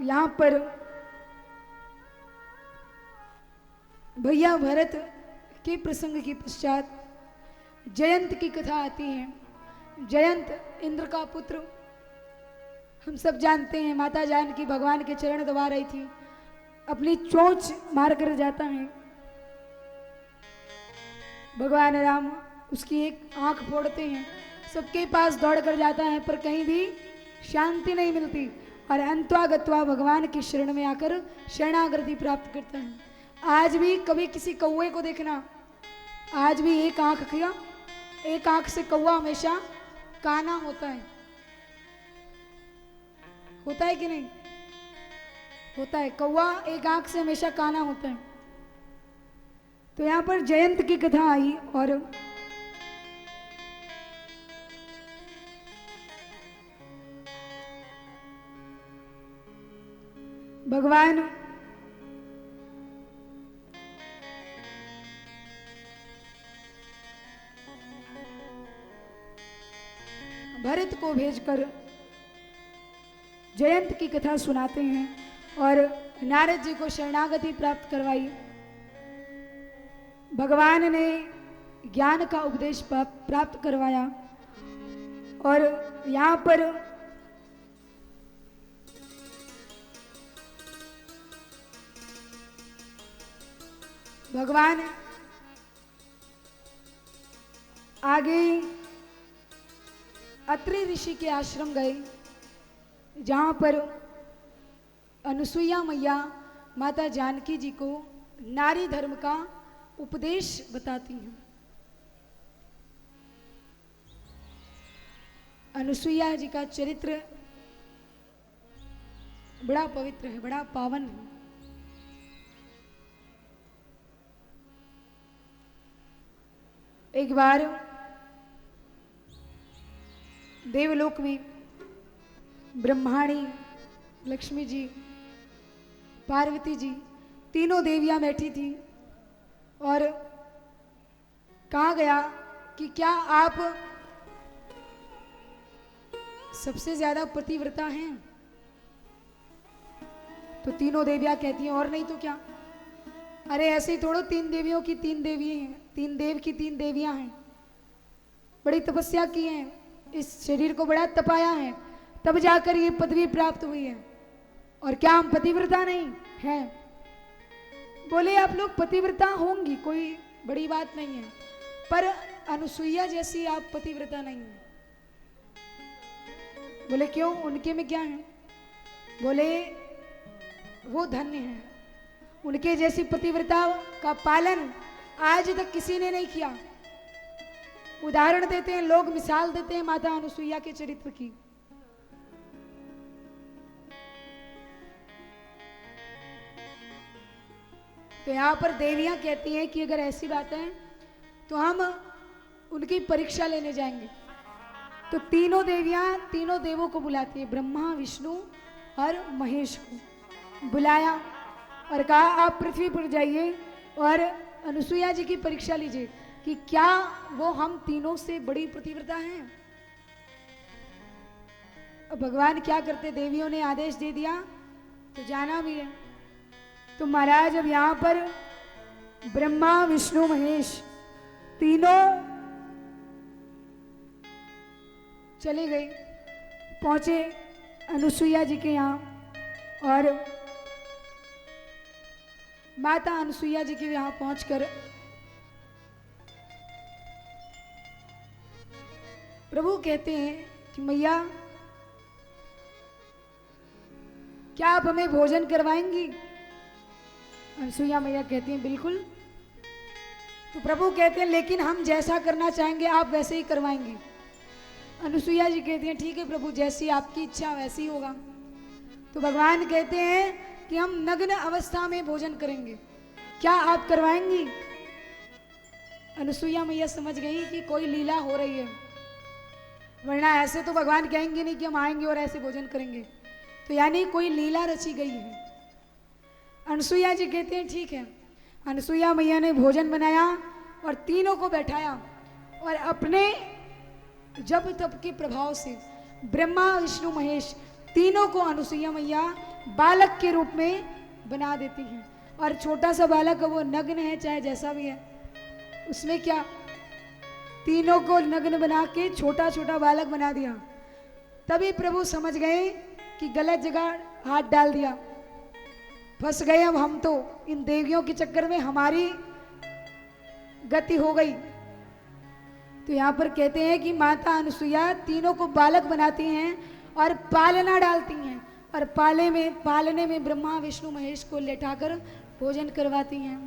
यहाँ पर भैया भरत के प्रसंग के पश्चात जयंत की कथा आती है। जयंत इंद्र का पुत्र, हम सब जानते हैं। माता जानकी भगवान के चरण दबा रही थी, अपनी चोंच मार कर जाता है। भगवान राम उसकी एक आंख फोड़ते हैं, सबके पास दौड़ कर जाता है, पर कहीं भी शांति नहीं मिलती और अंतवा गत्वा भगवान की शरण में आकर शरणागति प्राप्त करता है। आज भी कभी किसी कौवे को देखना, आज भी एक आंख से कौवा हमेशा काना होता है कि नहीं होता है? कौवा एक आंख से हमेशा काना होता है। तो यहां पर जयंत की कथा आई और भगवान भरत को भेजकर जयंत की कथा सुनाते हैं और नारद जी को शरणागति प्राप्त करवाई। भगवान ने ज्ञान का उपदेश प्राप्त करवाया और यहाँ पर भगवान आगे अत्रि ऋषि के आश्रम गए, जहां पर अनुसुईया मैया माता जानकी जी को नारी धर्म का उपदेश बताती हैं। अनुसुईया जी का चरित्र बड़ा पवित्र है, बड़ा पावन है। एक बार देवलोक में ब्रह्माणी, लक्ष्मी जी, पार्वती जी, तीनों देवियां बैठी थी और कहा गया कि क्या आप सबसे ज्यादा पतिव्रता हैं? तो तीनों देवियां कहती हैं और नहीं तो क्या। अरे ऐसे ही थोड़ो, तीन देवियों की तीन देवी हैं, तीन देव की तीन देवियां हैं, बड़ी तपस्या की है, इस शरीर को बड़ा तपाया है, तब जाकर ये पदवी प्राप्त हुई है। और क्या हम पतिव्रता नहीं हैं? बोले आप लोग पतिव्रता होंगी, कोई बड़ी बात नहीं है, पर अनुसुईया जैसी आप पतिव्रता नहीं है। बोले क्यों, उनके में क्या है? बोले वो धन्य है, उनके जैसी पतिव्रता का पालन आज तक किसी ने नहीं किया। उदाहरण देते हैं लोग, मिसाल देते हैं माता अनुसुईया के चरित्र की। तो यहां पर देवियां कहती हैं कि अगर ऐसी बात है तो हम उनकी परीक्षा लेने जाएंगे। तो तीनों देवियां तीनों देवों को बुलाती है, ब्रह्मा, विष्णु और महेश को बुलाया और कहा आप पृथ्वी पर जाइए और अनुसुईया जी की परीक्षा लीजिए कि क्या वो हम तीनों से बड़ी पतिव्रता हैं। अब भगवान क्या करते, देवियों ने आदेश दे दिया तो जाना भी है। तो महाराज अब यहां पर ब्रह्मा, विष्णु, महेश तीनों चले गए, पहुंचे अनुसुईया जी के यहाँ और माता अनुसुईया जी के यहाँ पहुंचकर प्रभु कहते हैं कि मैया क्या आप हमें भोजन करवाएंगी? अनुसुईया मैया कहती हैं बिल्कुल। तो प्रभु कहते हैं लेकिन हम जैसा करना चाहेंगे आप वैसे ही करवाएंगे। अनुसुईया जी कहती हैं ठीक है प्रभु, जैसी आपकी इच्छा वैसी होगा। तो भगवान कहते हैं कि हम नग्न अवस्था में भोजन करेंगे, क्या आप करवाएंगी? अनुसुईया मैया समझ गई कि कोई लीला हो रही है, वरना ऐसे तो भगवान कहेंगे नहीं कि हम आएंगे और ऐसे भोजन करेंगे। तो यानी कोई लीला रची गई है। अनुसुईया जी कहते हैं ठीक है। अनुसुईया मैया ने भोजन बनाया और तीनों को बैठाया और अपने जप तप के प्रभाव से ब्रह्मा, विष्णु, महेश तीनों को अनुसुईया मैया बालक के रूप में बना देती हैं। और छोटा सा बालक वो नग्न है चाहे जैसा भी है, उसमें क्या, तीनों को नग्न बना के छोटा छोटा बालक बना दिया। तभी प्रभु समझ गए कि गलत जगह हाथ डाल दिया, फंस गए अब हम तो, इन देवियों के चक्कर में हमारी गति हो गई। तो यहाँ पर कहते हैं कि माता अनुसुईया तीनों को बालक बनाती हैं और पालना डालती हैं, और पालने में ब्रह्मा विष्णु महेश को लेटाकर भोजन करवाती हैं।